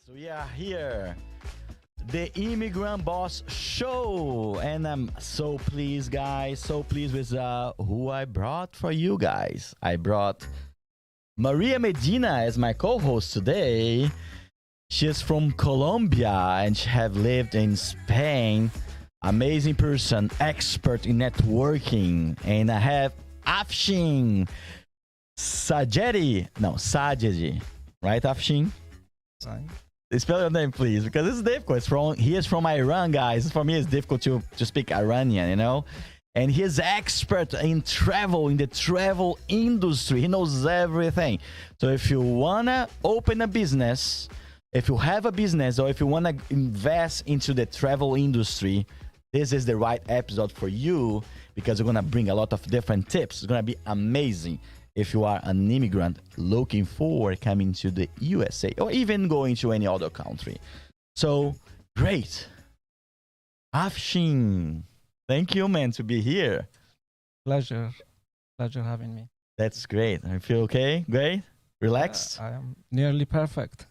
So we are here, the Immigrant Boss show, and I'm so pleased, guys. So pleased with who I brought for you guys. I brought Maria Medina as my co-host today. She's from Colombia and she have lived in Spain. Amazing person, expert in networking, and I have Afshin Sajedi. No, Sajedi, right, Afshin? Fine. Spell your name, please, because it's difficult. He is from Iran, guys. For me, it's difficult to speak Iranian, you know? And he is expert in travel, in the travel industry. He knows everything. So if you want to open a business, if you have a business, or if you want to invest into the travel industry, this is the right episode for you because we're going to bring a lot of different tips. It's going to be amazing. If you are an immigrant looking for coming to the USA or even going to any other country. So, great. Afshin, thank you, man, to be here. Pleasure having me. That's great. I feel okay? Great? Relaxed? I am nearly perfect.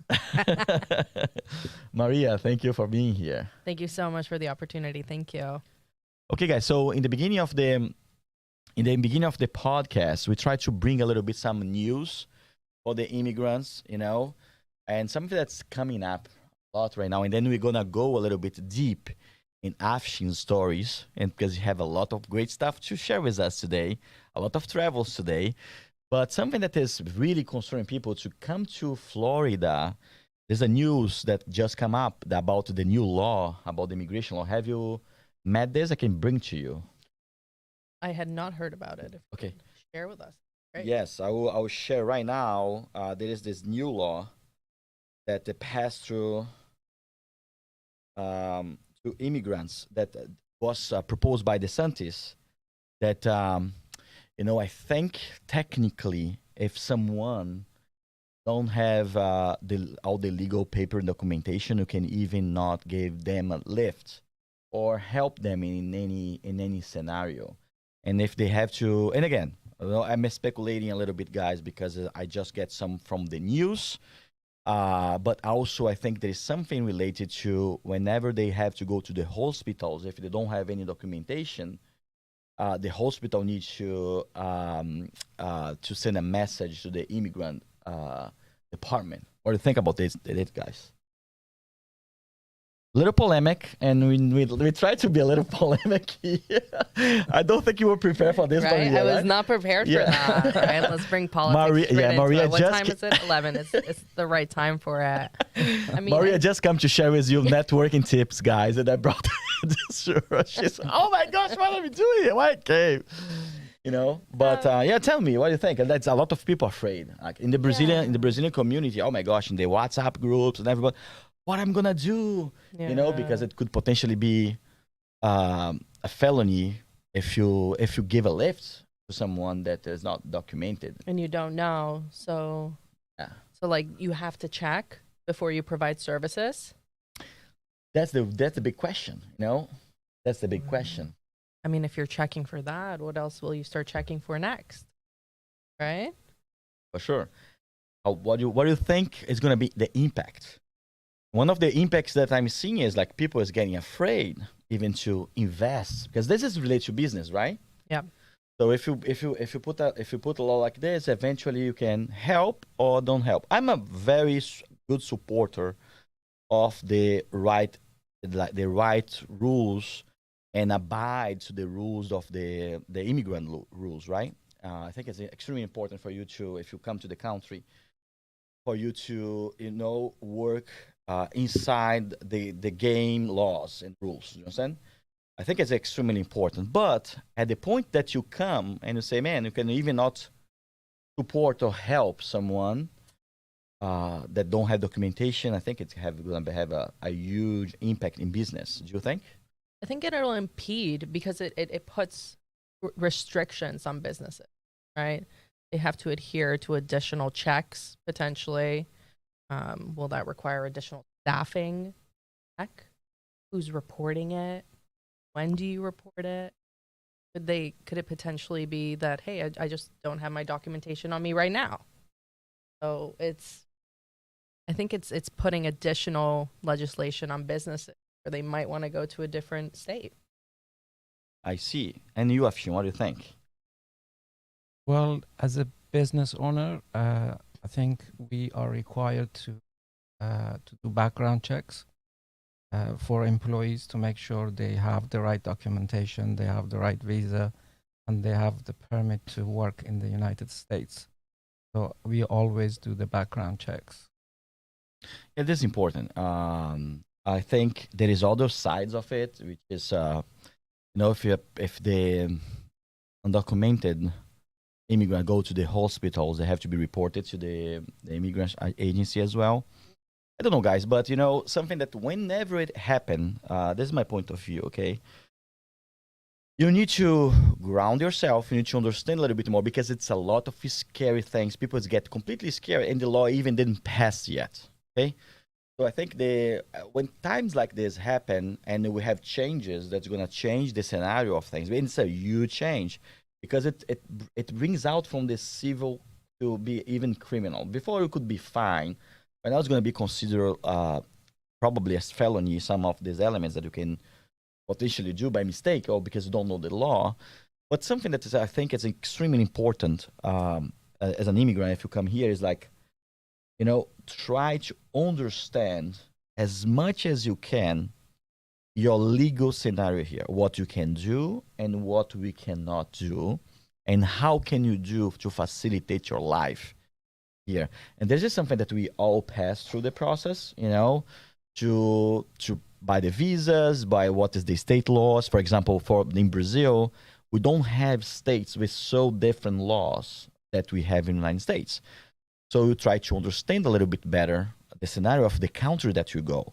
Maria, thank you for being here. Thank you so much for the opportunity. Thank you. Okay, guys. So in the beginning of the podcast, we try to bring a little bit some news for the immigrants, you know, and something that's coming up a lot right now. And then we're gonna go a little bit deep in Afshin's stories, and because you have a lot of great stuff to share with us today, a lot of travels today. But something that is really concerning people to come to Florida. There's a news that just come up about the new law, about the immigration law. Have you met this? I can bring to you. I had not heard about it. If Okay. you could share with us. Great. Yes, I will share right now. There is this new law that they passed through to immigrants that was proposed by DeSantis. That I think technically, if someone don't have all the legal paper and documentation, you can even not give them a lift or help them in any scenario. And if they have to, and again, I'm speculating a little bit, guys, because I just get some from the news. But also, I think there is something related to whenever they have to go to the hospitals, if they don't have any documentation, the hospital needs to send a message to the immigrant department. What do you think about this, guys? Little polemic, and we try to be a little polemic here. I don't think you were prepared for this, Right? Maria, I was right? not prepared for that. Right? Let's bring politics Maria, into Maria it. What just time is it? 11. It's the right time for it. I mean, Maria just come to share with you networking tips, guys, and I brought this. She's, oh my gosh, what are we doing here? Why came? But tell me, what do you think? And that's a lot of people afraid. Like in the Brazilian community, oh my gosh, in the WhatsApp groups and everybody, what I'm gonna do, because it could potentially be a felony if you give a lift to someone that is not documented. and you don't know. So like you have to check before you provide services. That's the big question, That's the big question. I mean, if you're checking for that, what else will you start checking for next? Right? For sure. What do you think is gonna be the impact? One of the impacts that I'm seeing is like people is getting afraid even to invest because this is related to business, right? Yeah. So if you put a law like this, eventually you can help or don't help. I'm a very good supporter of the right rules and abide to the rules of the immigrant rules, right? I think it's extremely important for you to, if you come to the country, for you to work inside the game laws and rules. You understand? I think it's extremely important. But at the point that you come and you say, man, you can even not support or help someone that don't have documentation, I think it's going to have a huge impact in business. Do you think? I think it'll impede because it puts restrictions on businesses, right? They have to adhere to additional checks potentially. Will that require additional staffing? Check who's reporting it? When do you report it? Could it potentially be that, hey, I just don't have my documentation on me right now? So I think it's putting additional legislation on businesses where they might want to go to a different state. I see. And you, Afshin, what do you think? Well, as a business owner, I think we are required to do background checks for employees to make sure they have the right documentation, they have the right visa, and they have the permit to work in the United States. So we always do the background checks. It is important. I think there is other sides of it, which is, if the undocumented immigrant go to the hospitals, they have to be reported to the immigrant agency as well. I don't know, guys, but something that whenever it happen, this is my point of view, okay? You need to ground yourself. You need to understand a little bit more because it's a lot of scary things. People get completely scared, and the law even didn't pass yet, okay? So I think when times like this happen and we have changes that's going to change the scenario of things, it's a huge change because it brings out from the civil to be even criminal. Before it could be fine, but now it's going to be considered probably as felony, some of these elements that you can potentially do by mistake or because you don't know the law. But something that I think is extremely important as an immigrant, if you come here, is like, try to understand as much as you can your legal scenario here, what you can do and what we cannot do, and how can you do to facilitate your life here. And this is something that we all pass through the process, to by the visas, by what is the state laws. For example, in Brazil, we don't have states with so different laws that we have in the United States. So you try to understand a little bit better the scenario of the country that you go.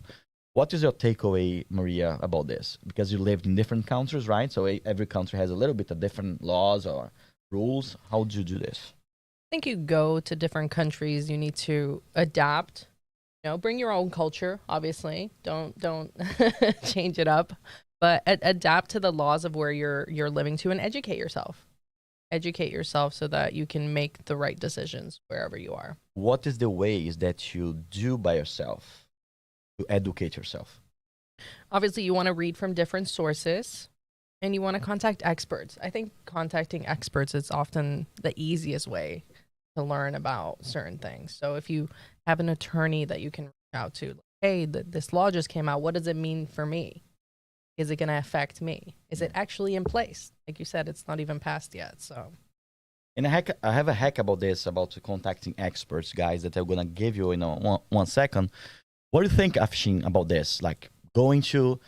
What is your takeaway, Maria, about this? Because you lived in different countries, right? So every country has a little bit of different laws or rules. How do you do this? I think you go to different countries, you need to adapt. Bring your own culture, obviously. Don't change it up, but adapt to the laws of where you're living to, and educate yourself. Educate yourself so that you can make the right decisions wherever you are. What is the ways that you do by yourself to educate yourself? Obviously, you want to read from different sources and you want to contact experts. I think contacting experts is often the easiest way to learn about certain things. So if you have an attorney that you can reach out to, like, hey, this law just came out. What does it mean for me? Is it going to affect me? Is it actually in place? Like you said, it's not even passed yet. So, and I have a hack about this, about contacting experts, guys, that I'm going to give you in one second. What do you think, Afshin, about this? Like so you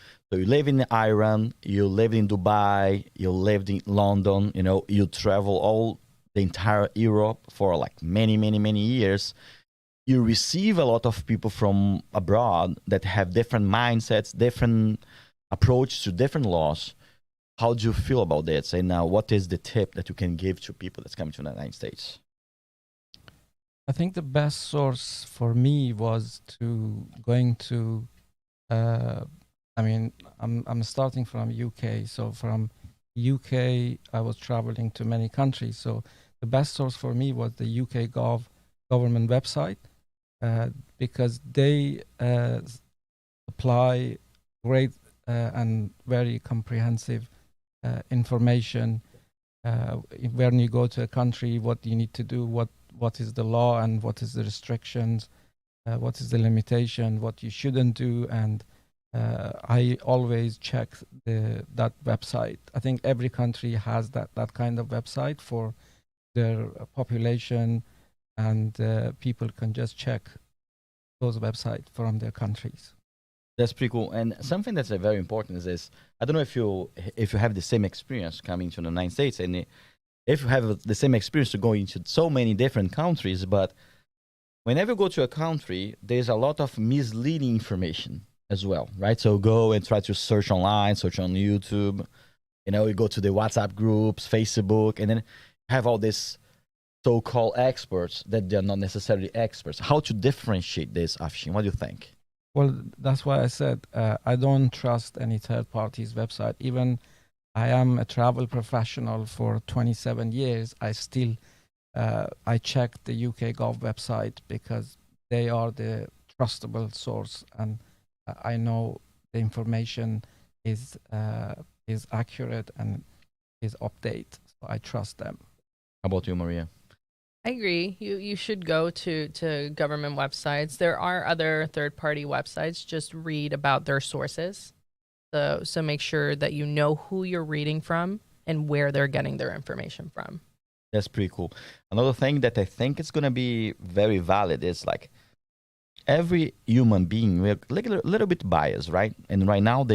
live in Iran, you lived in Dubai, you lived in London, you travel all the entire Europe for like many, many, many years. You receive a lot of people from abroad that have different mindsets, different approach to different laws. How do you feel about this? And what is the tip that you can give to people that's coming to the United States? I think the best source for me was I'm starting from UK. So from UK, I was traveling to many countries. So the best source for me was the UK government website because they supply great and very comprehensive information when you go to a country, what you need to do, what is the law and what is the restrictions, what is the limitation, what you shouldn't do. And I always check that website. I think every country has that kind of website for their population, and people can just check those websites from their countries. That's pretty cool. And something that's very important is this. I don't know if you have the same experience coming to the United States, and if you have the same experience to go into so many different countries, but whenever you go to a country, there's a lot of misleading information as well, right? So go and try to search online, search on YouTube, you go to the WhatsApp groups, Facebook, and then have all this so-called experts that they're not necessarily experts. How to differentiate this, Afshin? What do you think? Well, that's why I said I don't trust any third party's website. Even I am a travel professional for 27 years. I still I check the UK Gov website because they are the trustable source, and I know the information is accurate and is updated, so I trust them. How about you, Maria? I agree. You should go to government websites. There are other third-party websites. Just read about their sources. So make sure that you know who you're reading from and where they're getting their information from. That's pretty cool. Another thing that I think is going to be very valid is like every human being, we're like a little bit biased, right? And right now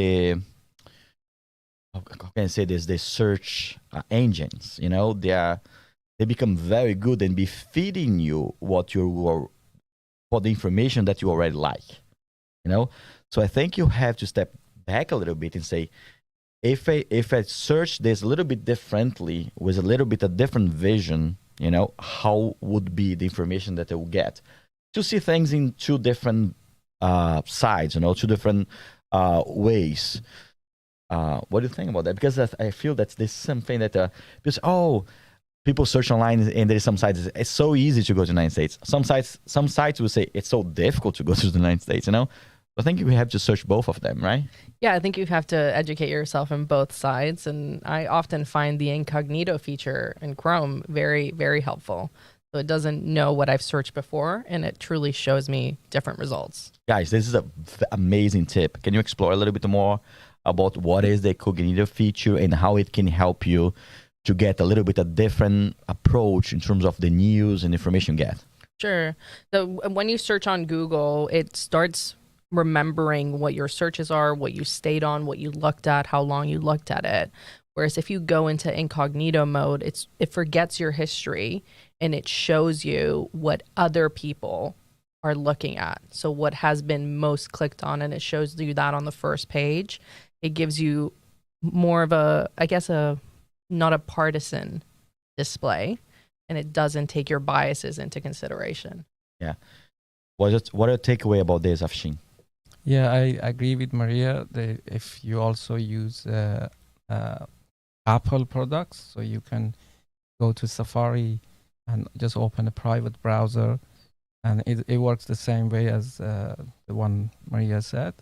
how can I say this? The search engines, you know, they become very good and be feeding you for the information that you already like, you know. So I think you have to step back a little bit and say, if I search this a little bit differently with a little bit of different vision, you know, how would be the information that I will get? To see things in two different sides, you know, two different ways. What do you think about that? Because I feel that there's something that because people search online and there's some sites. It's so easy to go to the United States. Some sites will say it's so difficult to go to the United States. You know, I think you have to search both of them, right? Yeah, I think you have to educate yourself on both sides, and I often find the incognito feature in Chrome very, very helpful. So it doesn't know what I've searched before, and it truly shows me different results. Guys, this is an amazing tip. Can you explore a little bit more about what is the incognito feature and how it can help you to get a little bit a different approach in terms of the news and information you get? Sure. So when you search on Google, it starts remembering what your searches are, what you stayed on, what you looked at, how long you looked at it. Whereas if you go into incognito mode, it forgets your history and it shows you what other people are looking at. So what has been most clicked on, and it shows you that on the first page. It gives you more of not a partisan display, and it doesn't take your biases into consideration. Yeah. What are the takeaway about this, Afshin? Yeah, I agree with Maria. If you also use Apple products, so you can go to Safari and just open a private browser, and it works the same way as the one Maria said.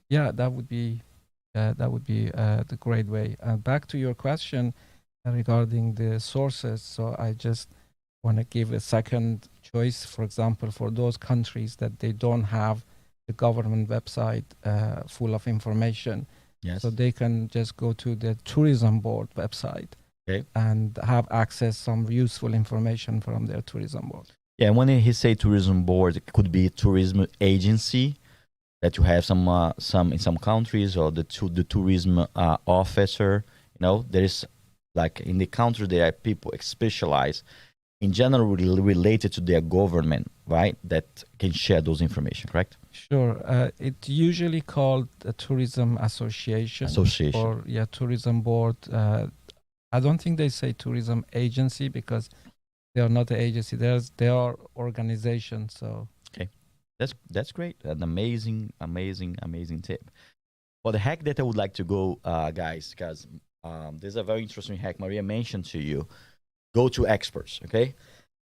Yeah, that would be the great way. Back to your question regarding the sources. So I just want to give a second choice, for example, for those countries that they don't have the government website full of information. Yes. So they can just go to the tourism board website, okay, and have access some useful information from their tourism board. Yeah, when he say tourism board, it could be tourism agency that you have some in some countries, or the tourism officer. You know, there is like in the country there are people specialized in general related to their government, right? That can share those information, correct? Sure. It's usually called a tourism association. Or tourism board. I don't think they say tourism agency because they are not an agency. They are organizations. So okay, that's great. An amazing tip. For the hack that I would like to go, guys, because there's a very interesting hack Maria mentioned to you. Go to experts, okay?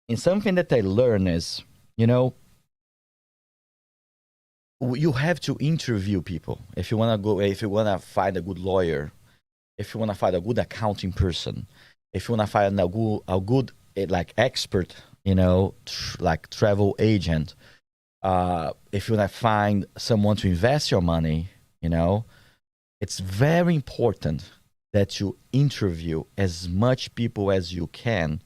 And something that I learned is, you know, you have to interview people. If you want to find a good lawyer, if you want to find a good accounting person, if you want to find a good like expert, you know, like travel agent, if you want to find someone to invest your money, you know, it's very important that you interview as much people as you can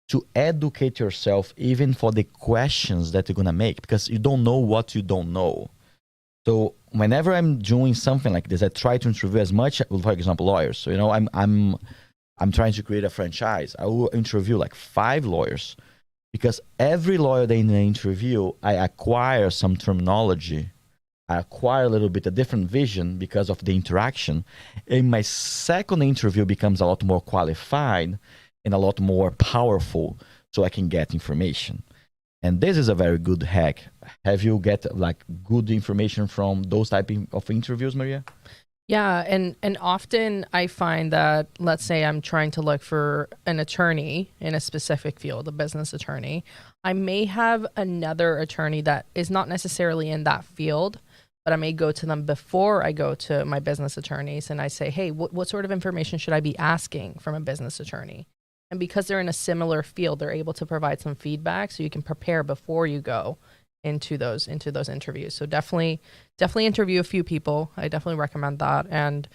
to educate yourself, even for the questions that you're going to make, because you don't know what you don't know. So whenever I'm doing something like this, I try to interview as much, for example, lawyers. So, you know, I'm trying to create a franchise. I will interview like 5 lawyers, because every lawyer in the interview, I acquire some terminology. I acquire a little bit a different vision because of the interaction. And my second interview becomes a lot more qualified and a lot more powerful, so I can get information. And this is a very good hack. Have you get like good information from those type of interviews, Maria? Yeah, and often I find that, let's say I'm trying to look for an attorney in a specific field, a business attorney. I may have another attorney that is not necessarily in that field, but I may go to them before I go to my business attorneys, and I say, hey, what sort of information should I be asking from a business attorney? And because they're in a similar field, they're able to provide some feedback so you can prepare before you go into those interviews. So definitely interview a few people. I definitely recommend that, and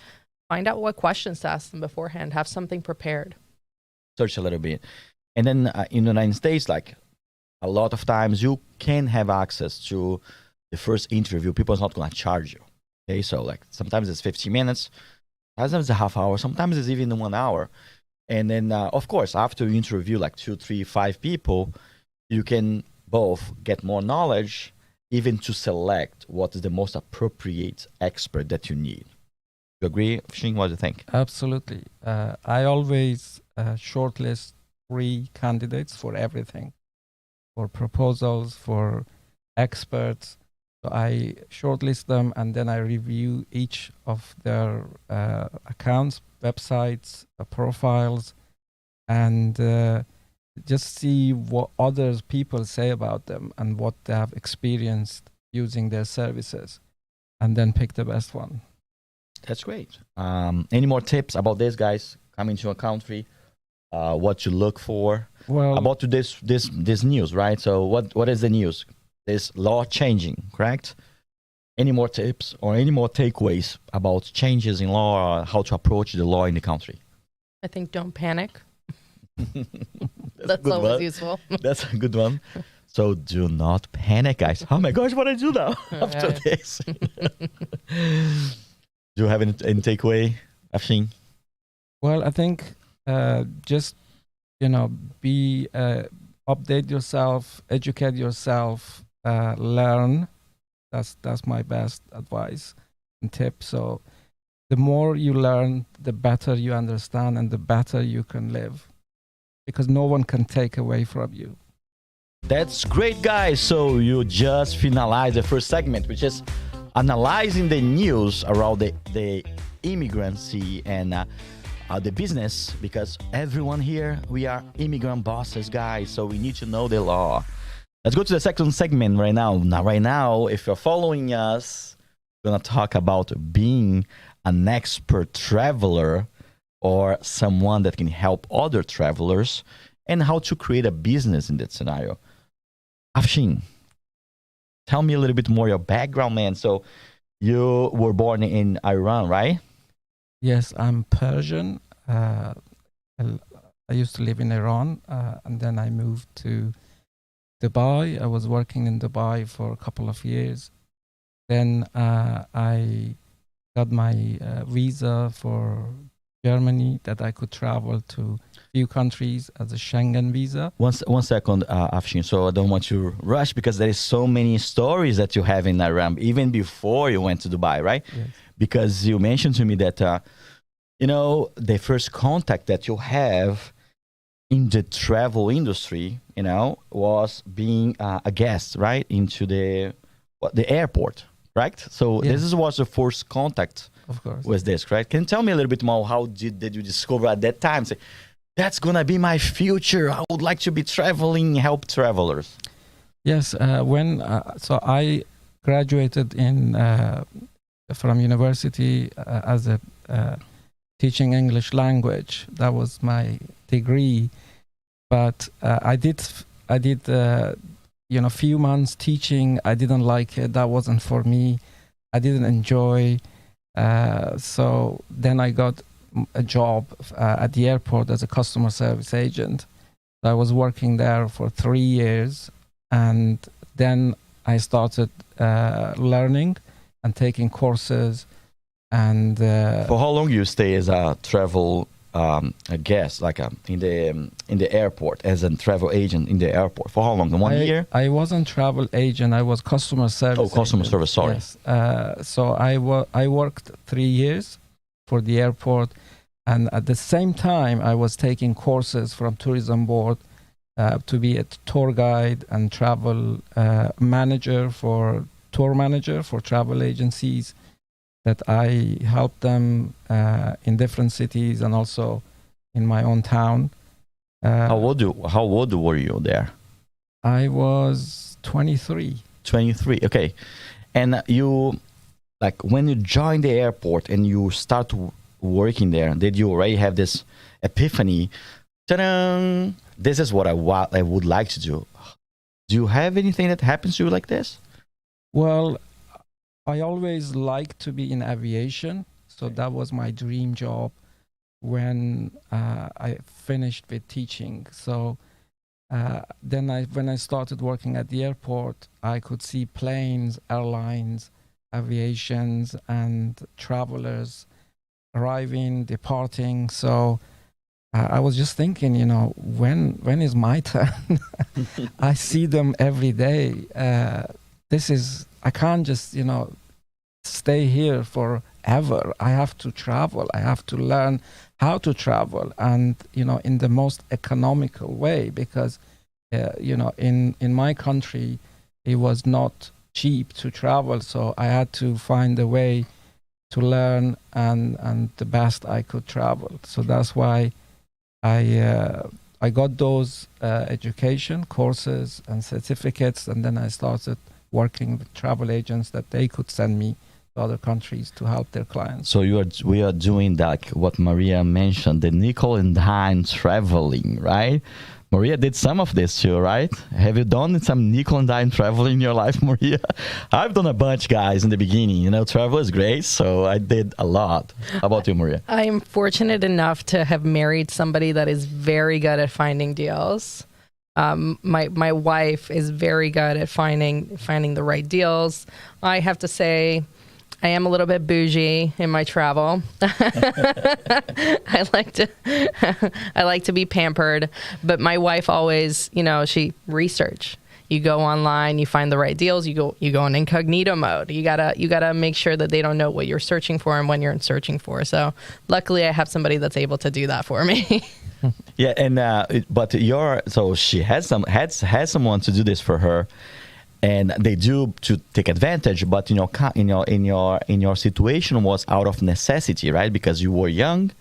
find out what questions to ask them beforehand. Have something prepared. Search a little bit. And then in the United States, like a lot of times you can have access to the first interview. People are not going to charge you. Okay, so like sometimes it's 15 minutes, sometimes it's a half hour, sometimes it's even 1 hour. And then of course, after you interview like 2, 3, 5 people, you can both get more knowledge, even to select what is the most appropriate expert that you need. You agree, Afshin? What do you think? Absolutely. I always shortlist 3 candidates for everything, for proposals, for experts. So I shortlist them, and then I review each of their accounts, websites, profiles, and just see what other people say about them and what they have experienced using their services, and then pick the best one. That's great. Any more tips about this, guys, coming to a country? What to look for? Well, About this news, right? So what is the news? This law changing, correct? Any more tips or any more takeaways about changes in law, or how to approach the law in the country? I think don't panic. That's That's always useful. That's a good one. So do not panic, guys. Oh my gosh, what do I do now after Right. this? Do you have any takeaway, Afshin? well, I think just be update yourself, educate yourself, learn. That's my best advice and tip. So the more you learn, the better you understand, and the better you can live, because no one can take away from you. That's great, guys. So you just finalized the first segment, which is analyzing the news around the immigrancy and the business, because everyone here, we are immigrant bosses, guys. So we need to know the law. Let's go to the second segment right now. Right now, if you're following us, we're going to talk about being an expert traveler, or someone that can help other travelers, and how to create a business in that scenario. Afshin, tell me a little bit more your background, man. So you were born in Iran, right? Yes, I'm Persian. I used to live in Iran, and then I moved to Dubai. I was working in Dubai for a couple of years. Then I got my visa for Germany, that I could travel to few countries as a Schengen visa. One second, Afshin. So I don't want to rush, because there is so many stories that you have in Iran, even before you went to Dubai, right? Yes. Because you mentioned to me that, the first contact that you have in the travel industry, was being a guest, right? Into the airport, right? So Yes. this was the first contact Of course. with this, right? Can you tell me a little bit more, how did you discover at that time, say, that's going to be my future, I would like to be traveling, help travelers? Yes, so I graduated from university as a teaching English language. That was my degree, but I did few months teaching. I didn't like it. That wasn't for me. I didn't enjoy. So then I got a job at the airport as a customer service agent. I was working there for 3 years, and then I started learning and taking courses. And For how long you stay as a travel a guest, like in the airport, as a travel agent in the airport? For how long? 1 year? I wasn't travel agent. I was customer service. Oh, customer agent. service. Sorry. Yes. So I worked 3 years for the airport, and at the same time I was taking courses from tourism board to be a tour guide and travel tour manager for travel agencies. that I helped them in different cities and also in my own town. How old were you there? I was 23. 23. Okay. And you, like, when you joined the airport and you start working there, did you already have this epiphany? Ta-da! This is what I would like to do. Do you have anything that happens to you like this? Well, I always liked to be in aviation, so that was my dream job when I finished with teaching. So then when I started working at the airport, I could see planes, airlines, aviations, and travelers arriving, departing. So I was just thinking, you know, when is my turn? I see them every day. I can't just, you know, stay here forever. I have to travel. I have to learn how to travel, and, you know, in the most economical way, because, you know, in my country, it was not cheap to travel. So I had to find a way to learn and the best I could travel. So that's why I got those education courses and certificates, and then I started working with travel agents that they could send me to other countries to help their clients. So we are doing that, what Maria mentioned, the nickel and dime traveling, right? Maria did some of this too, right? Have you done some nickel and dime traveling in your life, Maria? I've done a bunch, guys, in the beginning. You know, travel is great, so I did a lot. How about you, Maria? I am fortunate enough to have married somebody that is very good at finding deals. My wife is very good at finding the right deals. I have to say, I am a little bit bougie in my travel. I like to be pampered, but my wife always, you know, she research. You go online, you find the right deals. You go in incognito mode. You gotta make sure that they don't know what you're searching for and when you're searching for. So luckily, I have somebody that's able to do that for me. Yeah, and but so she has someone to do this for her, and they do to take advantage. But in your situation was out of necessity, right? Because you were young,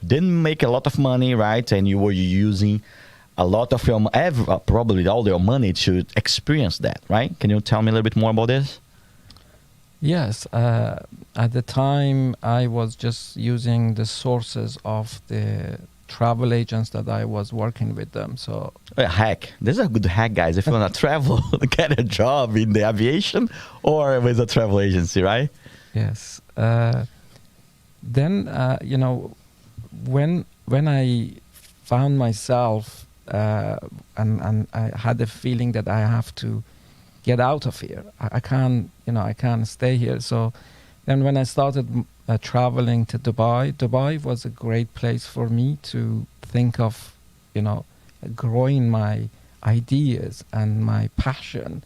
didn't make a lot of money, right? And you were using a lot of your probably all your money to experience that, right? Can you tell me a little bit more about this? Yes, at the time I was just using the sources of the travel agents that I was working with them. So a hack. This is a good hack, guys. If you want to travel, get a job in the aviation or with a travel agency, right? Yes. Then you know, when I found myself and I had the feeling that I have to get out of here. I can't stay here. So then when I started traveling to Dubai was a great place for me to think of, growing my ideas and my passion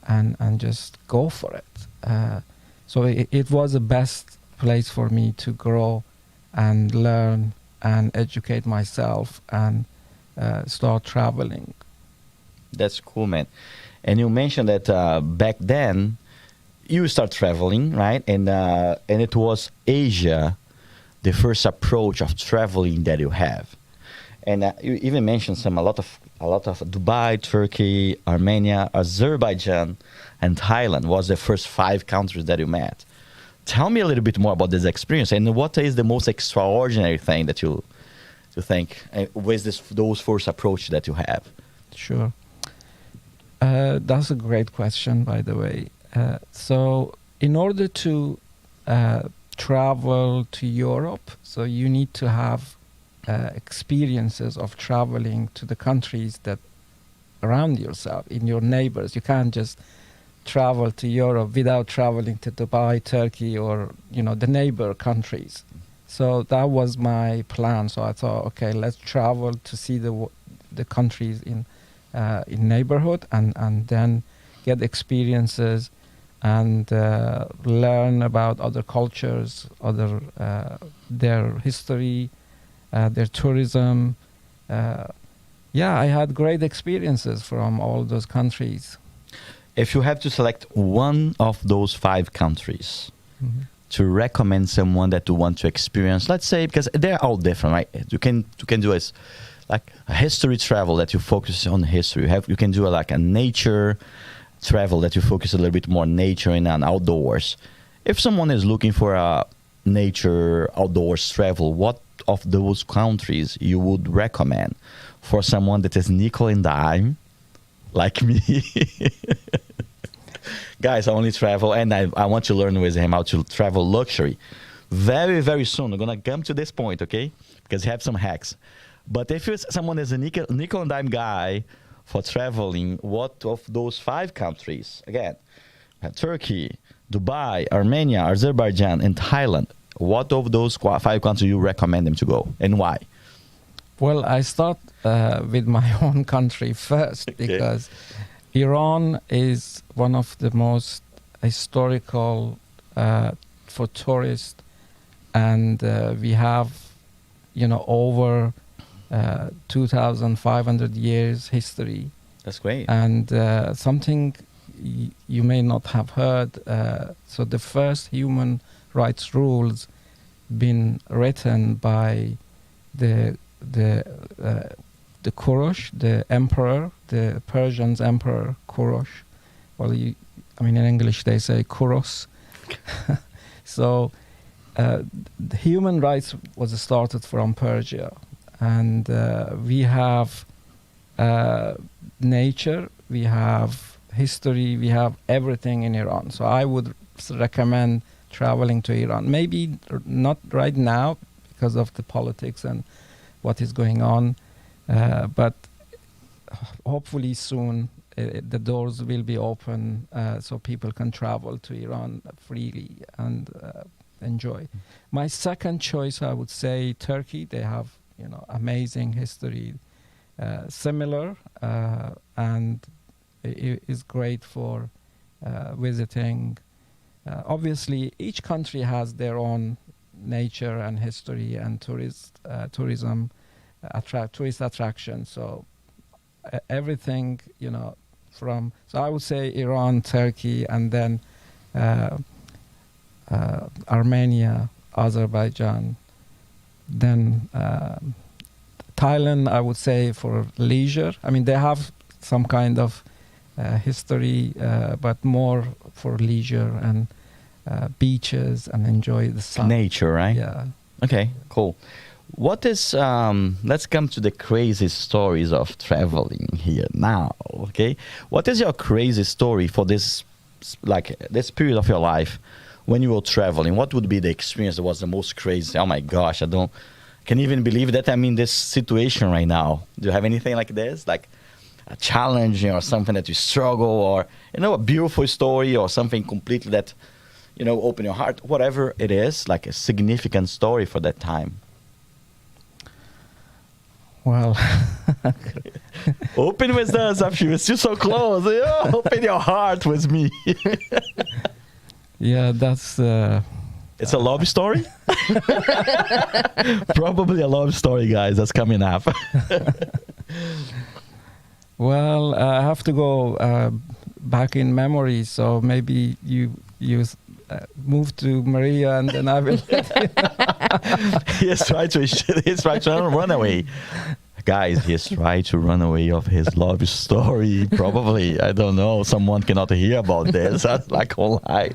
and just go for it. So it was the best place for me to grow and learn and educate myself and start traveling. That's cool, man. And you mentioned that back then you start traveling, right? And it was Asia, the first approach of traveling that you have. And you even mentioned a lot of Dubai, Turkey, Armenia, Azerbaijan, and Thailand was the first 5 countries that you met. Tell me a little bit more about this experience and what is the most extraordinary thing that you think with those first approach that you have? Sure. That's a great question, by the way. So in order to travel to Europe, so you need to have experiences of traveling to the countries that around yourself, in your neighbors. You can't just travel to Europe without traveling to Dubai, Turkey, or the neighbor countries. So that was my plan. So I thought, okay, let's travel to see the countries in neighborhood and then get experiences and learn about other cultures, their history, their tourism. I had great experiences from all those countries. If you have to select one of those 5 countries, to recommend someone that you want to experience, let's say, because they're all different, right? You can do as like a history travel that you focus on history. You can do like a nature travel that you focus a little bit more on nature and on outdoors. If someone is looking for a nature outdoors travel, what of those countries you would recommend for someone that is nickel and dime like me? Guys, I only travel, and I want to learn with him how to travel luxury. Very, very soon, I'm going to come to this point, okay? Because you have some hacks. But if someone is a nickel and dime guy for traveling, what of those 5 countries? Again, Turkey, Dubai, Armenia, Azerbaijan, and Thailand. What of those 5 countries you recommend them to go, and why? Well, I start with my own country first, because Iran is one of the most historical for tourists, and we have, over 2,500 years history. That's great. And something you may not have heard. So the first human rights rules been written by the Kurosh, the emperor, the Persians emperor Kurosh. Well, in English they say Kuros. So the human rights was started from Persia, and we have nature, we have history, we have everything in Iran. So I would recommend traveling to Iran. Maybe not right now because of the politics and what is going on, but hopefully soon the doors will be open so people can travel to Iran freely and enjoy. My second choice, I would say Turkey. They have amazing history, similar, and it is great for visiting. Obviously, each country has their own nature and history and tourism, tourist attraction. So everything, so I would say Iran, Turkey, and then Armenia, Azerbaijan, then Thailand, I would say, for leisure. They have some kind of history, but more for leisure and beaches and enjoy the sun. Nature, right? Yeah. Okay, cool. What is, let's come to the crazy stories of traveling here now, okay? What is your crazy story for this period of your life when you were traveling? What would be the experience that was the most crazy? Oh my gosh, can't even believe that I'm in this situation right now. Do you have anything like this? Like a challenge or something that you struggle, or, a beautiful story or something completely that, open your heart, whatever it is, like a significant story for that time. Well, open with us, Afshin. We're still so close. Open your heart with me. Yeah, that's... it's a love story? Probably a love story, guys. That's coming up. Well, I have to go back in memory, so maybe you move to Maria, and then I will. He's trying to run away. Guys, he's trying to run away of his love story. Probably, I don't know. Someone cannot hear about this. That's like online.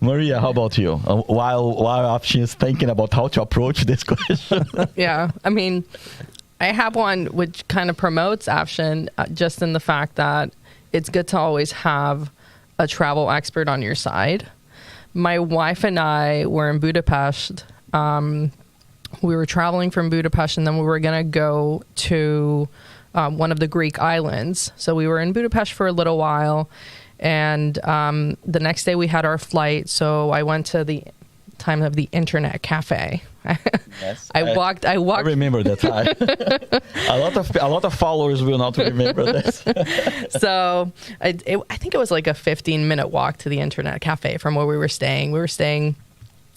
Maria, how about you? While Afshin is thinking about how to approach this question. Yeah, I have one which kind of promotes Afshin, just in the fact that it's good to always have a travel expert on your side. My wife and I were in Budapest. We were traveling from Budapest, and then we were going to go to one of the Greek islands. So we were in Budapest for a little while, and the next day we had our flight. So I went to the time of the internet cafe. Yes, I walked. I remember that time. a lot of followers will not remember this. So I think it was like a 15-minute walk to the internet cafe from where we were staying. We were staying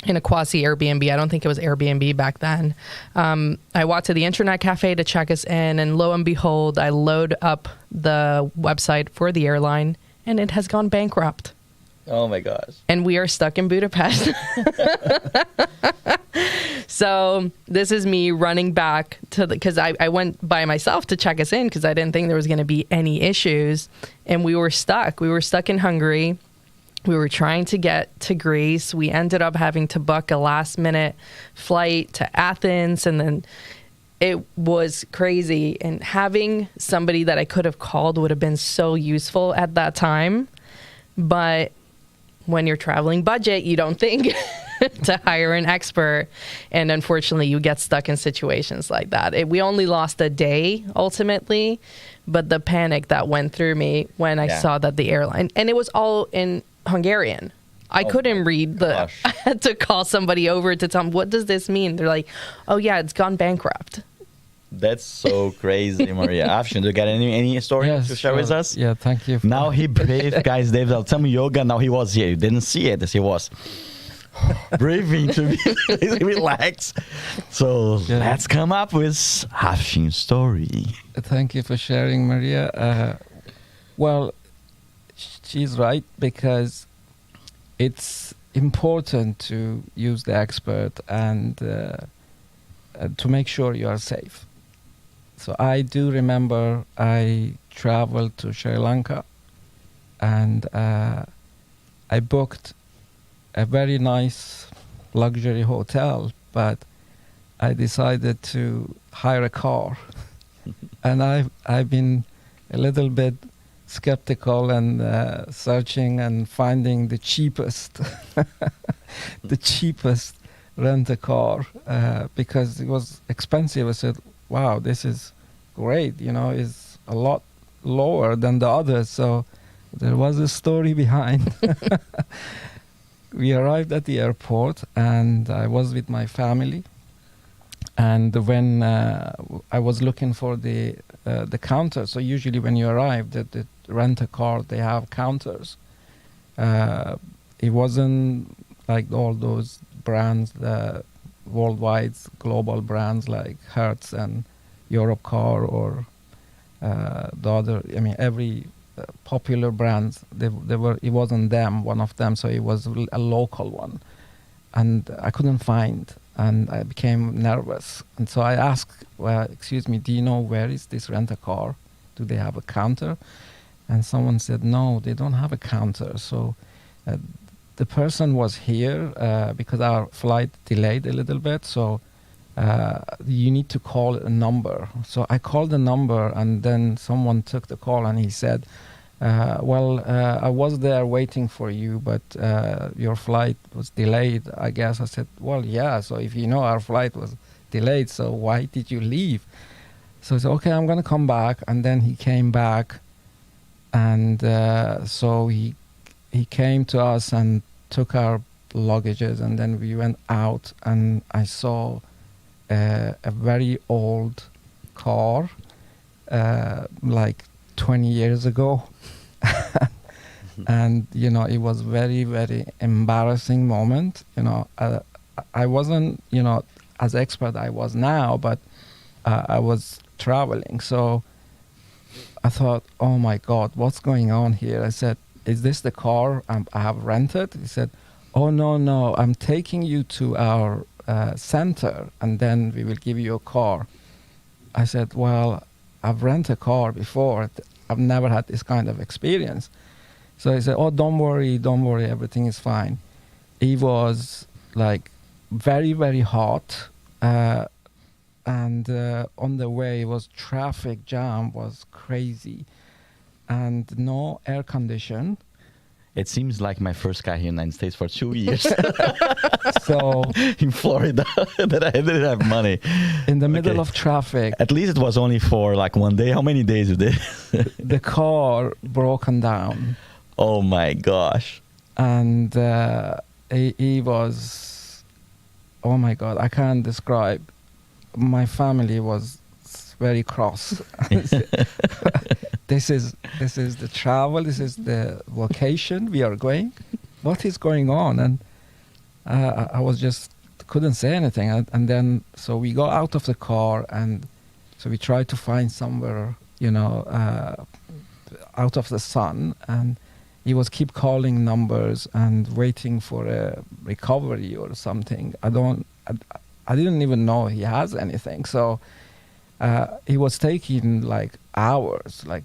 in a quasi Airbnb. I don't think it was Airbnb back then. I walked to the internet cafe to check us in, and lo and behold, I load up the website for the airline, and it has gone bankrupt. Oh my gosh. And we are stuck in Budapest. So this is me running back to because I went by myself to check us in because I didn't think there was going to be any issues. And we were stuck. We were stuck in Hungary. We were trying to get to Greece. We ended up having to book a last minute flight to Athens. And then it was crazy. And having somebody that I could have called would have been so useful at that time. But when you're traveling budget, you don't think to hire an expert. And unfortunately, you get stuck in situations like that. We only lost a day ultimately, but the panic that went through me when I saw that the airline, and it was all in Hungarian. I couldn't read I had to call somebody over to tell them, what does this mean? They're like, oh yeah, it's gone bankrupt. That's so crazy, Maria. Afshin, do you got any story to share with us? Yeah, thank you. Now he breathed, guys. David, I'll tell me yoga. Now he was here. You didn't see it. He was breathing to be relaxed. So let's come up with Afshin's story. Thank you for sharing, Maria. Well, she's right, because it's important to use the expert and to make sure you are safe. So I do remember I traveled to Sri Lanka, and I booked a very nice luxury hotel, but I decided to hire a car. And I've been a little bit skeptical and searching and finding the cheapest rent a car because it was expensive. I said, wow, this is great, is a lot lower than the others. So there was a story behind. We arrived at the airport, and I was with my family. And when I was looking for the counter, so usually when you arrive, the rent-a-car, they have counters. It wasn't like all those brands, worldwide, global brands like Hertz and Europcar or the other. I mean, every popular brands, it wasn't them, one of them. So it was a local one, and I couldn't find. And I became nervous. And so I asked, well, excuse me, do you know where is this rent-a-car? Do they have a counter? And someone said, no, they don't have a counter. So the person was here because our flight delayed a little bit. So you need to call a number. So I called the number, and then someone took the call, and he said, I was there waiting for you, but your flight was delayed, I guess. I said, well, yeah, so if you know our flight was delayed, so why did you leave? So he said, okay, I'm going to come back. And then he came back, and so he came to us and took our luggages, and then we went out, and I saw a very old car, like 20 years ago. And it was very, very embarrassing moment. I wasn't as expert I was now, but I was traveling, so I thought, oh my God, what's going on here? I said, is this the car I have rented? He said, oh no, I'm taking you to our center, and then we will give you a car. I said, well, I've rented a car before. I've never had this kind of experience. So he said, oh, don't worry, everything is fine. It was like very, very hot. And on the way, was traffic jam, was crazy. And no air condition. It seems like my first car here in the United States for 2 years. So in Florida, that I didn't have money. In the middle of traffic. At least it was only for like 1 day. How many days you did? The car broken down. Oh my gosh. And he was, oh my God, I can't describe. My family was very cross. This is the travel, this is the location we are going. What is going on? And I was just couldn't say anything. And then so we got out of the car, and so we tried to find somewhere out of the sun. And he was keep calling numbers and waiting for a recovery or something. I didn't even know he has anything. So he was taking like hours, like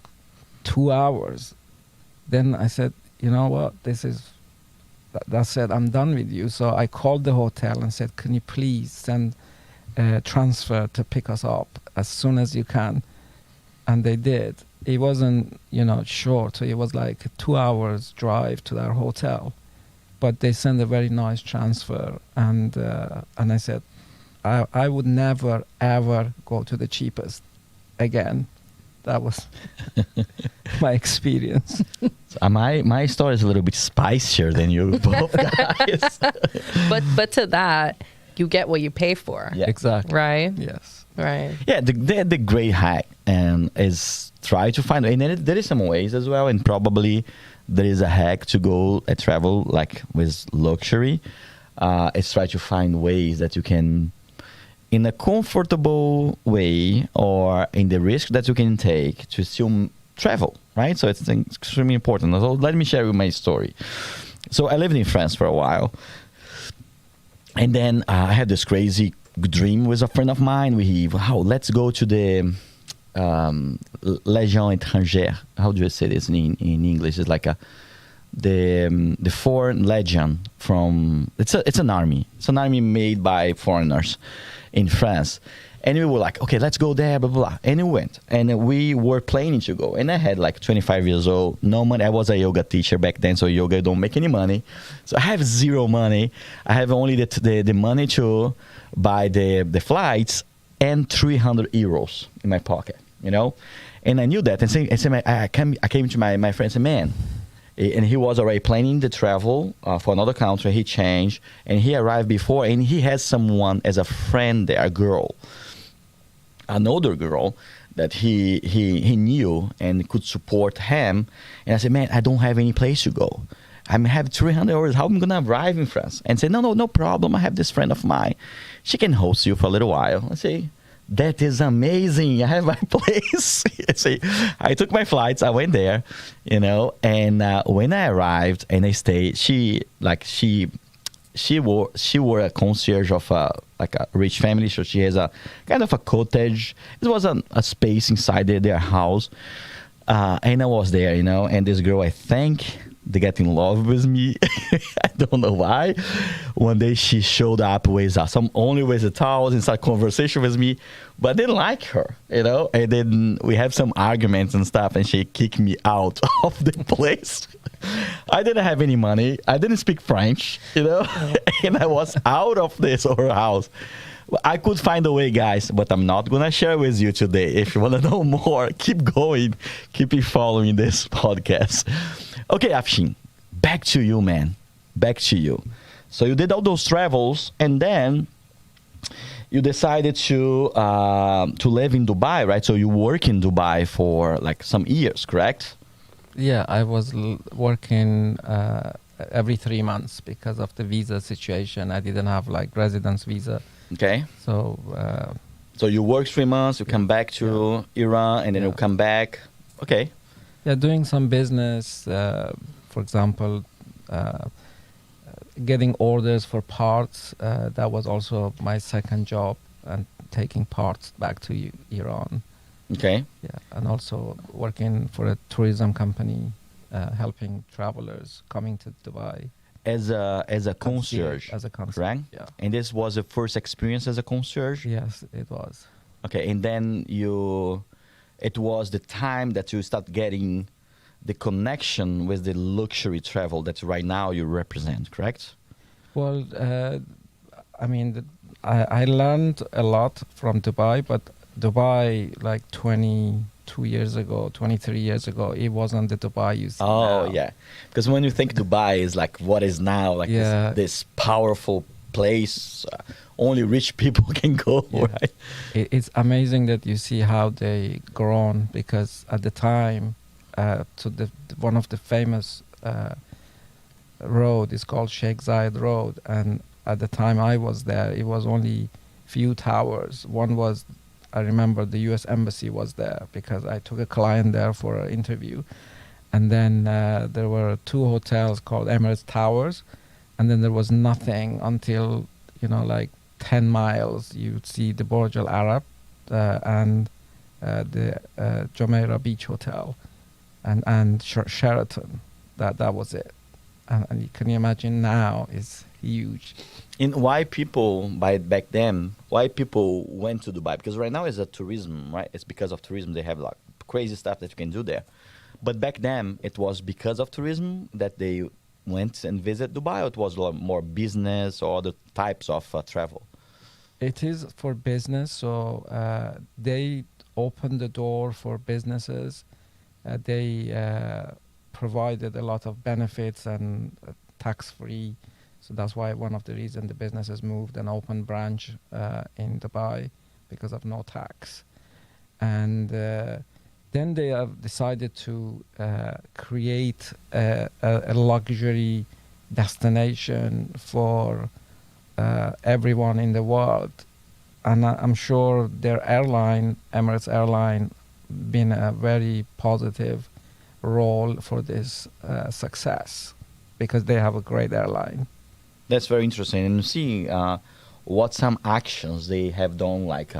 2 hours. Then I said, you know what, that's it, I'm done with you. So I called the hotel and said, can you please send a transfer to pick us up as soon as you can? And they did. It wasn't, short. So it was like a 2 hours drive to their hotel. But they sent a very nice transfer. And I said, I would never, ever go to the cheapest again. That was my experience. So, my story is a little bit spicier than you both guys. but to that, you get what you pay for. Yeah. Exactly. Right? Yes. Right. Yeah, the great hack is try to find, and then there is some ways as well, and probably there is a hack to go travel like with luxury. Is try to find ways that you can, in a comfortable way or in the risk that you can take to still travel, right? So it's extremely important. So let me share with my story. So I lived in France for a while, and then I had this crazy dream with a friend of mine. Let's go to the Légion étrangère. How do you say this in English? It's like the foreign legion from. It's an army. It's an army made by foreigners in France. And we were like, okay, let's go there, blah, blah, blah. And we went. And we were planning to go. And I had like 25 years old, no money. I was a yoga teacher back then, so yoga don't make any money. So I have zero money. I have only the money to buy the flights and 300 euros in my pocket, And I knew that. And I came to my friend and said, man, and he was already planning the travel for another country. He changed, and he arrived before, and he has someone as a friend there, a girl, an older girl that he knew and could support him. And I said, man, I don't have any place to go. I have 300 euros. How am I going to arrive in France? And say, no problem. I have this friend of mine. She can host you for a little while. I say, that is amazing. I have my place. I took my flights. I went there, and when I arrived and I stayed, she were a concierge of a rich family. So she has a kind of a cottage. It was a space inside their house. And I was there, and this girl, I think they got in love with me. I don't know why. One day she showed up with only with the towels and started conversation with me, but I didn't like her, And then we have some arguments and stuff, and she kicked me out of the place. I didn't have any money. I didn't speak French, and I was out of her house. I could find a way, guys, but I'm not going to share with you today. If you want to know more, keep going. Keep following this podcast. Okay, Afshin, back to you, man. Back to you. So you did all those travels, and then you decided to live in Dubai, right? So you work in Dubai for like some years, correct? Yeah, I was working every 3 months because of the visa situation. I didn't have like residence visa. Okay. So you work 3 months, you come back to Iran, and then you come back. Okay. Yeah, doing some business, for example, getting orders for parts. That was also my second job, and taking parts back to Iran. Okay. Yeah, and also working for a tourism company, helping travelers coming to Dubai. As a concierge. As a concierge, right? Yeah. And this was the first experience as a concierge? Yes, it was. Okay, and then it was the time that you start getting the connection with the luxury travel that right now you represent, correct? Well, I learned a lot from Dubai, but Dubai, like 22 years ago, 23 years ago, it wasn't the Dubai you see now. Yeah. Because when you think Dubai is like what is now, like this powerful place, only rich people can go, right? It's amazing that you see how they grown, because at the time, one of the famous road is called Sheikh Zayed Road, and at the time I was there, it was only few towers. One was, I remember the U.S. Embassy was there because I took a client there for an interview, And then there were two hotels called Emirates Towers, and then there was nothing until, like 10 miles. You'd see the Burj Al Arab and the Jumeirah Beach Hotel and Sheraton. That was it. And can you imagine now is huge. In why people back then, why people went to Dubai? Because right now it's a tourism, right? It's because of tourism. They have like crazy stuff that you can do there. But back then it was because of tourism that they went and visit Dubai, or it was more business or other types of travel? It is for business, so they opened the door for businesses. They provided a lot of benefits and tax-free. So that's why one of the reasons the businesses moved and opened branch in Dubai, because of no tax. And then they have decided to create a luxury destination for everyone in the world. And I'm sure their airline, Emirates Airline, been a very positive role for this success, because they have a great airline. That's very interesting. And you see what some actions they have done like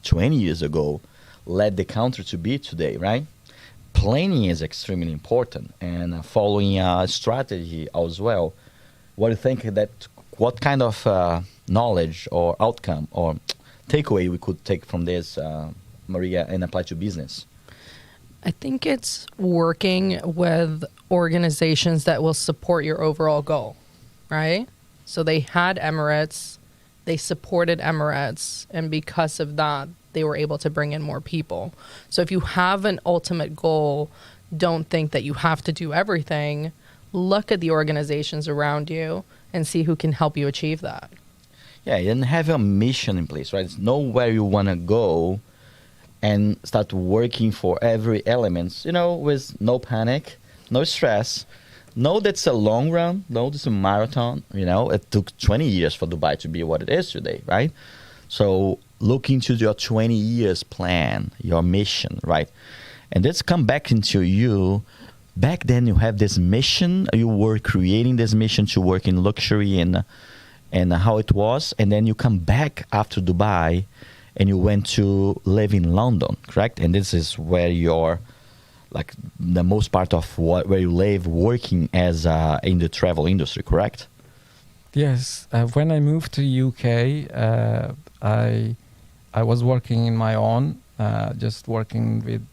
20 years ago led the country to be today, right? Planning is extremely important, and following a strategy as well. What do you think what kind of knowledge or outcome or takeaway we could take from this, Maria, and apply to business? I think it's working with organizations that will support your overall goal, right? So they had Emirates, they supported Emirates, and because of that, they were able to bring in more people. So if you have an ultimate goal, don't think that you have to do everything. Look at the organizations around you and see who can help you achieve that. Yeah, and have a mission in place, right? Know where you want to go and start working for every element, with no panic, no stress. Know that's a long run. Know that's a marathon. It took 20 years for Dubai to be what it is today, right? So look into your 20 years plan, your mission, right? And let's come back into you. Back then you have this mission. You were creating this mission to work in luxury and how it was. And then you come back after Dubai and you went to live in London, correct? And this is where you're like the most part of where you live working as in the travel industry, correct? Yes. When I moved to UK, I was working in my own, just working with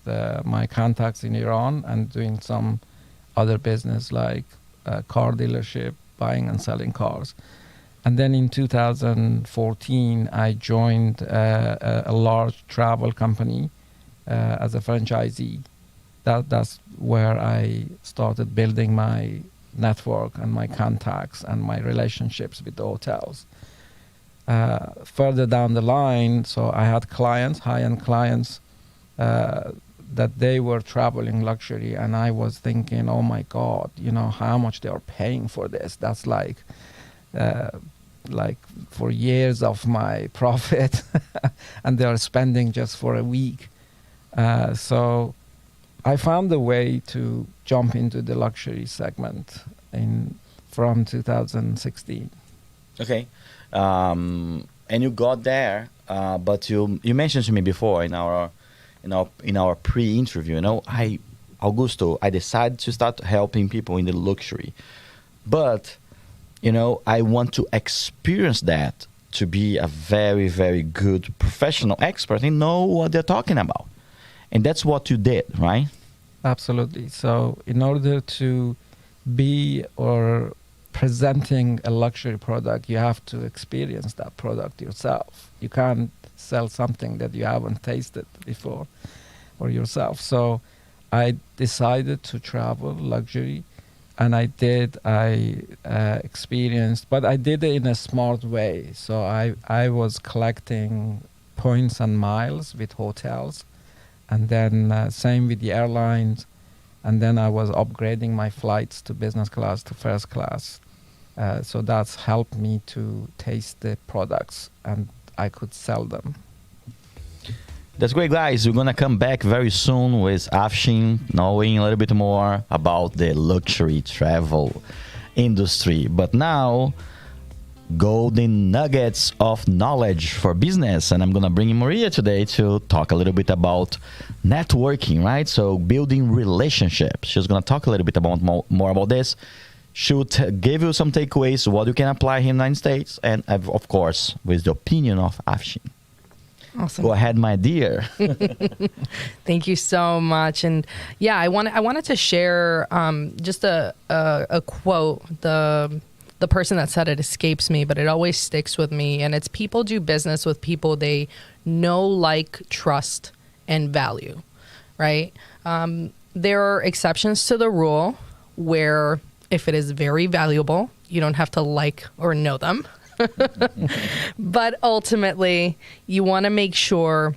my contacts in Iran and doing some other business like car dealership, buying and selling cars. And then in 2014, I joined a large travel company as a franchisee. That's where I started building my network and my contacts and my relationships with the hotels. Further down the line, so I had clients, high-end clients, that they were traveling luxury, and I was thinking, oh my God, how much they are paying for this. That's like for years of my profit, and they are spending just for a week. So I found a way to jump into the luxury segment from 2016. Okay. And you got there, but you mentioned to me before in our pre-interview, Augusto, I decided to start helping people in the luxury, but I want to experience that to be a very, very good professional expert and know what they're talking about. And that's what you did, right? Absolutely. So in order to be or presenting a luxury product, you have to experience that product yourself. You can't sell something that you haven't tasted before or yourself. So I decided to travel luxury, and I experienced, but I did it in a smart way. So I was collecting points and miles with hotels, and then same with the airlines, and then I was upgrading my flights to business class to first class. So that's helped me to taste the products, and I could sell them. That's great, guys. We're gonna come back very soon with Afshin, knowing a little bit more about the luxury travel industry. But now, golden nuggets of knowledge for business, and I'm gonna bring in Maria today to talk a little bit about networking, right? So building relationships. She's gonna talk a little bit about more about this. She'll give you some takeaways, what you can apply here in the United States, and of course, with the opinion of Afshin. Awesome. Go ahead, my dear. Thank you so much. And yeah, I wanted to share just a quote. The person that said it escapes me, but it always sticks with me. And it's people do business with people they know, like, trust, and value, right? There are exceptions to the rule where if it is very valuable, you don't have to like or know them. But ultimately, you want to make sure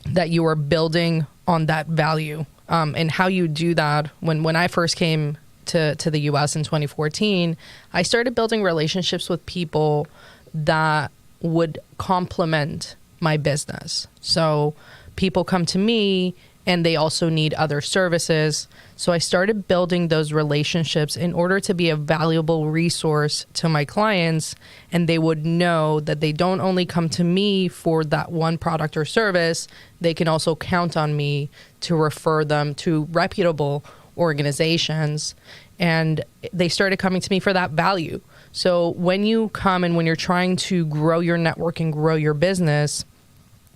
that you are building on that value. And how you do that, when I first came to the US in 2014, I started building relationships with people that would complement my business. So people come to me and they also need other services. So I started building those relationships in order to be a valuable resource to my clients, and they would know that they don't only come to me for that one product or service, they can also count on me to refer them to reputable organizations. And they started coming to me for that value. So when you come and when you're trying to grow your network and grow your business,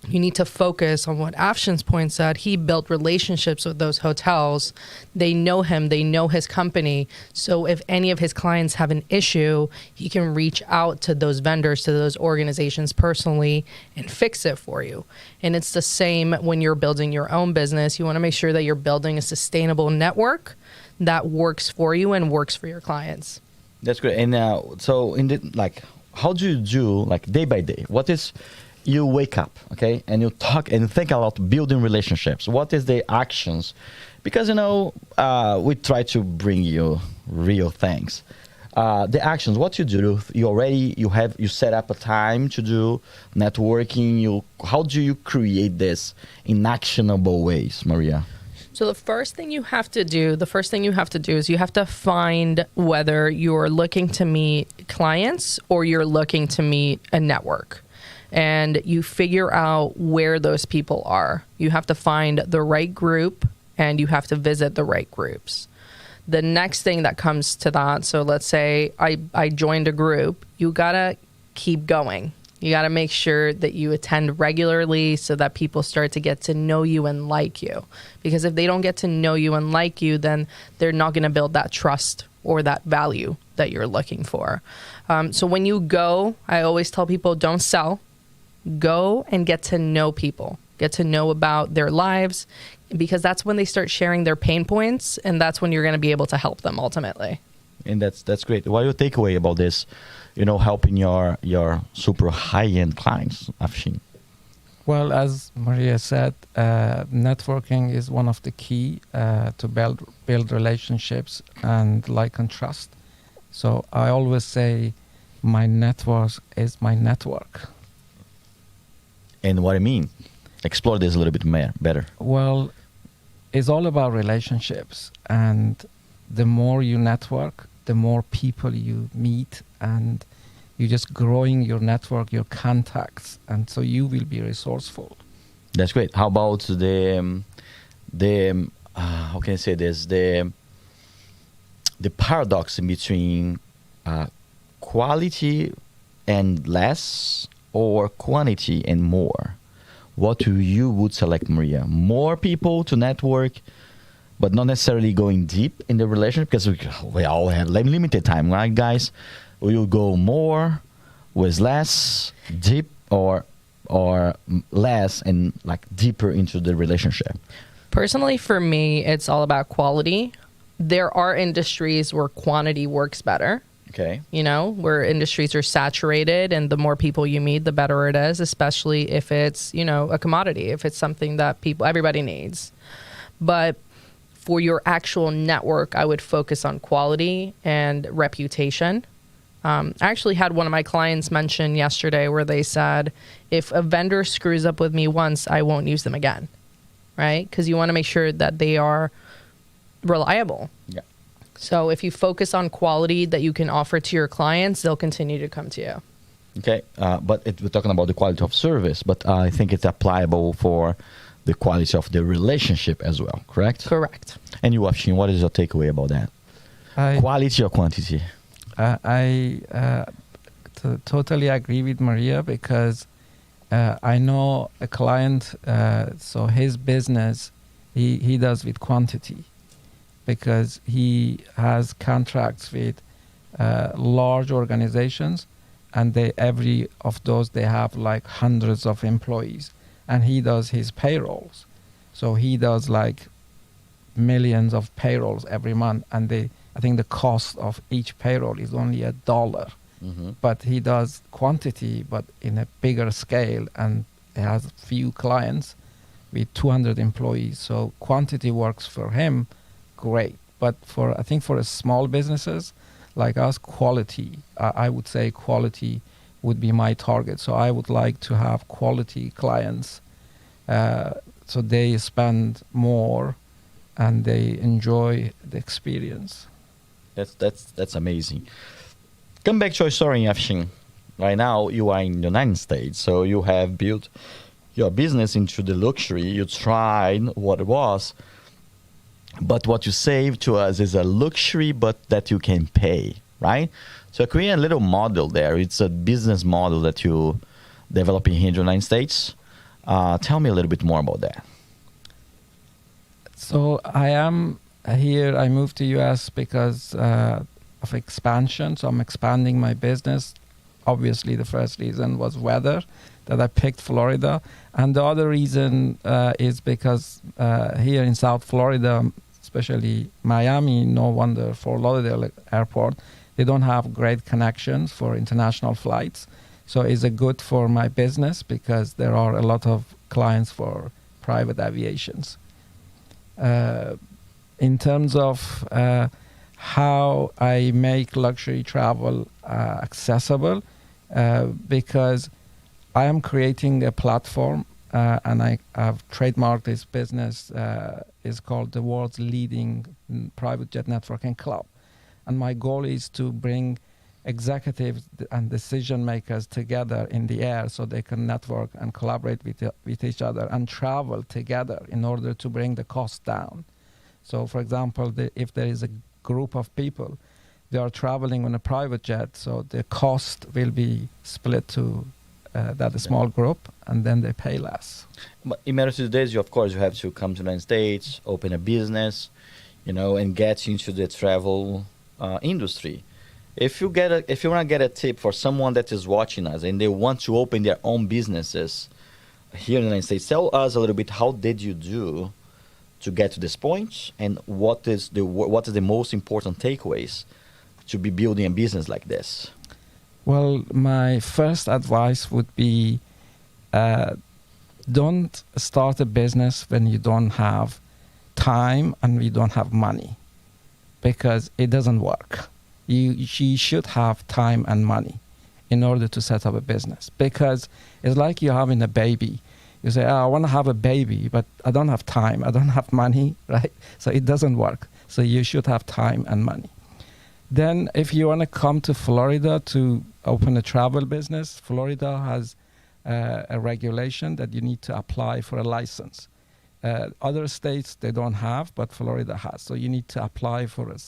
you need to focus on what Afshin's point said. He built relationships with those hotels. They know him. They know his company. So if any of his clients have an issue, he can reach out to those vendors, to those organizations personally and fix it for you. And it's the same when you're building your own business. You want to make sure that you're building a sustainable network that works for you and works for your clients. That's great. And so in the, like, how do you do, like, day by day? What is... You wake up, okay, and you talk and think about building relationships. What is the actions? Because, we try to bring you real things. The actions, what you do, you set up a time to do networking. How do you create this in actionable ways, Maria? So the first thing you have to do is you have to find whether you're looking to meet clients or you're looking to meet a network. And you figure out where those people are. You have to find the right group and you have to visit the right groups. The next thing that comes to that, so let's say I joined a group, you gotta keep going. You gotta make sure that you attend regularly so that people start to get to know you and like you. Because if they don't get to know you and like you, then they're not gonna build that trust or that value that you're looking for. So when you go, I always tell people, don't sell. Go and get to know people, get to know about their lives, because that's when they start sharing their pain points, and that's when you're going to be able to help them ultimately. And that's great. What do you take away about this, helping your super high-end clients, Afshin? Well, as Maria said, networking is one of the key to build relationships and like and trust. So I always say my network is my network. And what I mean, explore this a little bit better. Well, it's all about relationships. And the more you network, the more people you meet, and you're just growing your network, your contacts. And so you will be resourceful. That's great. How about the how can I say this? The paradox in between quality and less, or quantity and more? What do you would select, Maria? More people to network, but not necessarily going deep in the relationship, because we all have limited time, right, guys? Will you go more with less, deep, or less and like deeper into the relationship? Personally, for me, it's all about quality. There are industries where quantity works better. Okay. Where industries are saturated, and the more people you meet, the better it is, especially if it's, a commodity, if it's something that everybody needs. But for your actual network, I would focus on quality and reputation. I actually had one of my clients mention yesterday where they said, if a vendor screws up with me once, I won't use them again, right? Because you want to make sure that they are reliable. Yeah. So if you focus on quality that you can offer to your clients, they'll continue to come to you. Okay, but we're talking about the quality of service, but I think it's applicable for the quality of the relationship as well, correct? Correct. And you, Afshin, what is your takeaway about that? Quality or quantity? I totally agree with Maria, because I know a client, so his business, he does with quantity, because he has contracts with large organizations, and every of those, they have like hundreds of employees, and he does his payrolls. So he does like millions of payrolls every month, and I think the cost of each payroll is only $1. Mm-hmm. But he does quantity, but in a bigger scale, and he has few clients with 200 employees. So quantity works for him great. But I think for small businesses like us, quality, I would say quality would be my target. So I would like to have quality clients, so they spend more and they enjoy the experience. That's amazing. Come back to your story, Afshin. Right now, you are in the United States, so you have built your business into the luxury. You tried what it was, but what you save to us is a luxury, but that you can pay, right? So create a little model there. It's a business model that you developing here in the United States. Tell me a little bit more about that. So I am here. I moved to US because of expansion. So I'm expanding my business. Obviously, the first reason was weather, that I picked Florida. And the other reason is because here in South Florida, especially Miami, no wonder, Fort Lauderdale Airport, they don't have great connections for international flights. So it's a good for my business, because there are a lot of clients for private aviations. In terms of how I make luxury travel accessible, because I am creating a platform, and I have trademarked this business. Is called the world's leading private jet networking club. And my goal is to bring executives and decision makers together in the air, so they can network and collaborate with each other and travel together in order to bring the cost down. So for example, if there is a group of people, they are traveling on a private jet, so the cost will be split to that small group, and then they pay less. But in matter days, of course, you have to come to the United States, open a business, and get into the travel industry. If you want to get a tip for someone that is watching us and they want to open their own businesses here in the United States, tell us a little bit, how did you do to get to this point, and what is the most important takeaways to be building a business like this? Well, my first advice would be, don't start a business when you don't have time and you don't have money, because it doesn't work. You should have time and money in order to set up a business, because it's like you're having a baby. You say, I want to have a baby, but I don't have time, I don't have money, right? So it doesn't work. So you should have time and money. Then if you want to come to Florida to open a travel business, Florida has a regulation that you need to apply for a license. Other states, they don't have, but Florida has. So you need to apply for a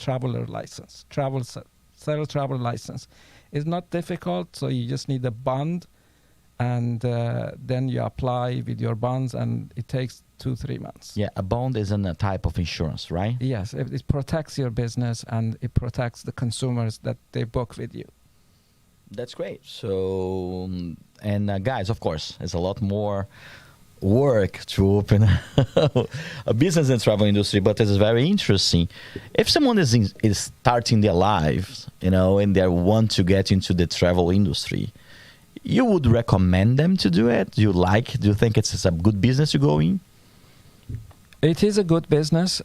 traveler license, seller travel license. It's not difficult, so you just need a bond, and then you apply with your bonds, and it takes 2-3 months. Yeah, a bond isn't a type of insurance, right? Yes, it protects your business, and it protects the consumers that they book with you. That's great. So, and guys, of course, there's a lot more work to open a business in the travel industry, but it is very interesting. If someone is starting their lives, and they want to get into the travel industry, you would recommend them to do it? Do you think it's a good business to go in? It is a good business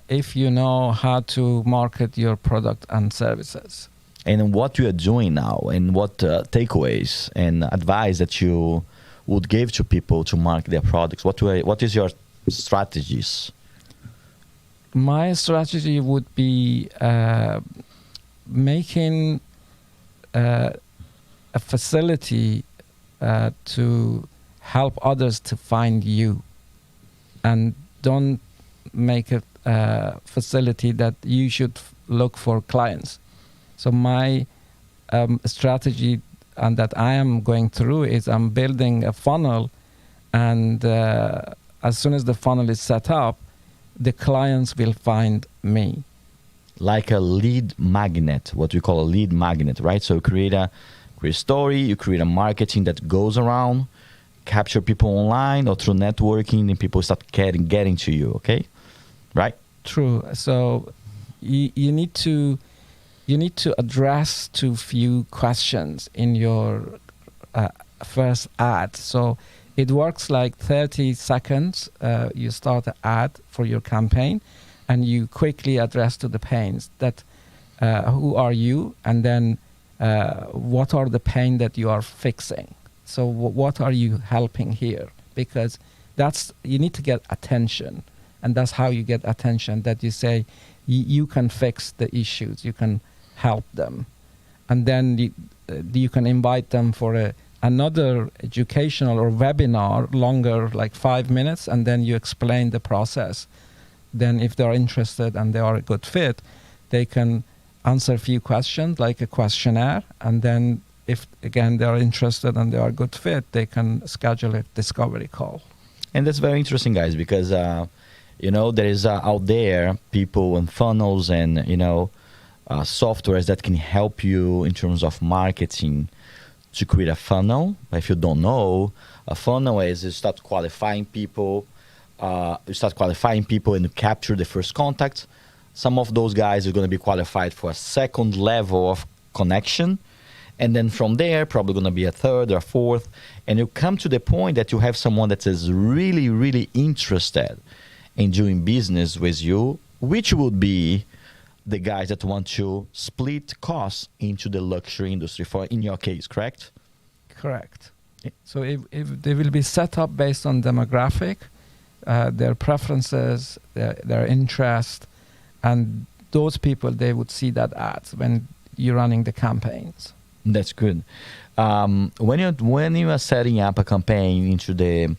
if you know how to market your product and services. and what you are doing now, and what takeaways and advice that you would give to people to market their products. What is your strategies? My strategy would be making a facility to help others to find you, and don't make a facility that you should look for clients. So my strategy and that I am going through is I'm building a funnel, and as soon as the funnel is set up, the clients will find me. Like a lead magnet, what we call a lead magnet, right? So you create a story, you create a marketing that goes around, capture people online or through networking, and people start getting to you, okay? Right? True. So you need to address to few questions in your first ad. So it works like 30 seconds. You start an ad for your campaign, and you quickly address to the pains that who are you, and then what are the pain that you are fixing. So what are you helping here? Because you need to get attention, and that's how you get attention. That you say you can fix the issues, you can help them, and then you can invite them for another educational or webinar, longer, like 5 minutes, and then you explain the process. Then if they're interested and they are a good fit, they can answer a few questions like a questionnaire, and then if again they are interested and they are a good fit, they can schedule a discovery call. And that's very interesting, guys, because there is out there people and funnels and softwares that can help you in terms of marketing to create a funnel. If you don't know, a funnel is you start qualifying people. And you capture the first contact. Some of those guys are going to be qualified for a second level of connection. And then from there, probably going to be a third or a fourth. And you come to the point that you have someone that is really, really interested in doing business with you, which would be the guys that want to split costs into the luxury industry, in your case, correct? Correct. So if they will be set up based on demographic, their preferences, their interest, and those people, they would see that ads when you're running the campaigns. That's good. When you are setting up a campaign into the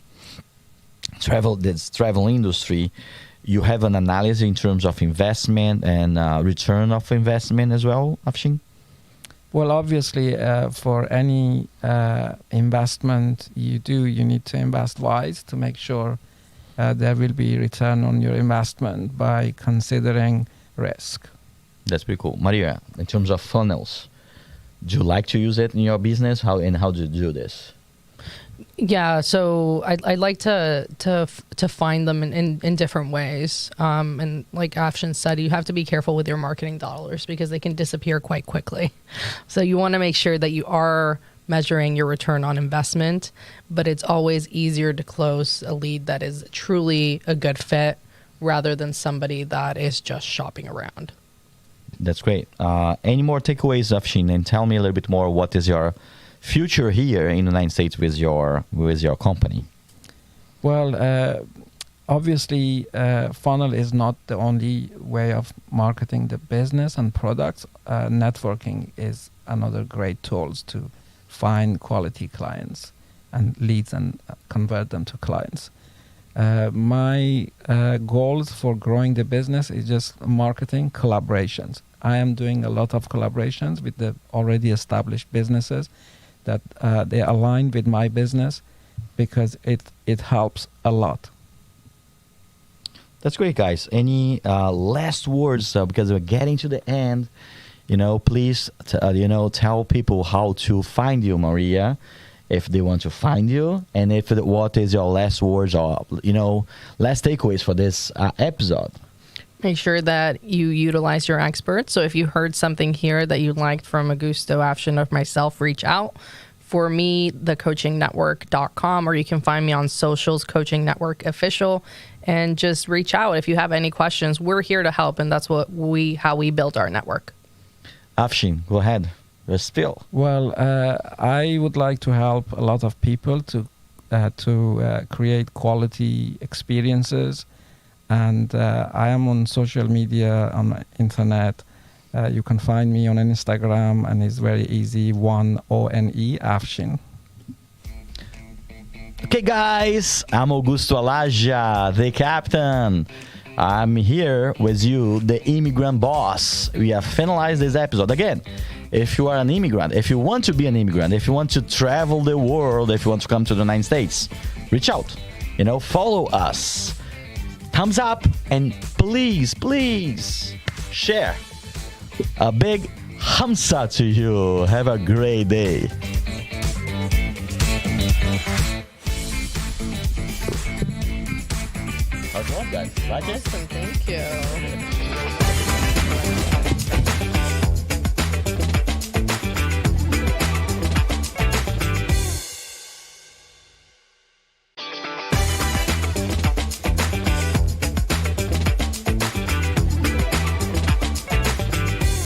travel industry, you have an analysis in terms of investment and return of investment as well, Afshin? Well, obviously, for any investment you need to invest wise to make sure there will be return on your investment by considering risk. That's pretty cool. Maria, in terms of funnels, do you like to use it in your business? How do you do this? Yeah, so I'd like to find them in different ways. And like Afshin said, you have to be careful with your marketing dollars because they can disappear quite quickly. So you want to make sure that you are measuring your return on investment, but it's always easier to close a lead that is truly a good fit rather than somebody that is just shopping around. That's great. Any more takeaways, Afshin? And tell me a little bit more, what is your future here in the United States with your company? Well, obviously, funnel is not the only way of marketing the business and products. Networking is another great tools to find quality clients and leads and convert them to clients. My goals for growing the business is just marketing collaborations. I am doing a lot of collaborations with the already established businesses that they align with my business because it helps a lot. That's great, guys. Any last words, because we're getting to the end, please, tell people how to find you, Maria, if they want to find you, and what is your last words or, last takeaways for this episode. Make sure that you utilize your experts. So if you heard something here that you liked from Augusto, Afshin, or myself, reach out. For me, thecoachingnetwork.com, or you can find me on socials, Coaching Network Official, and just reach out if you have any questions. We're here to help, and that's how we build our network. Afshin, go ahead. You're still. Well, I would like to help a lot of people to create quality experiences, and I am on social media, on internet. You can find me on Instagram, and it's very easy. ONE Afshin. Okay, guys, I'm Augusto Alagia, the captain. I'm here with you, the Immigrant Boss. We have finalized this episode. Again, if you are an immigrant, if you want to be an immigrant, if you want to travel the world, if you want to come to the United States, reach out, follow us. Thumbs up, and please, please share. A big hamsa to you. Have a great day. How's it going, guys? Like it? Awesome, thank you.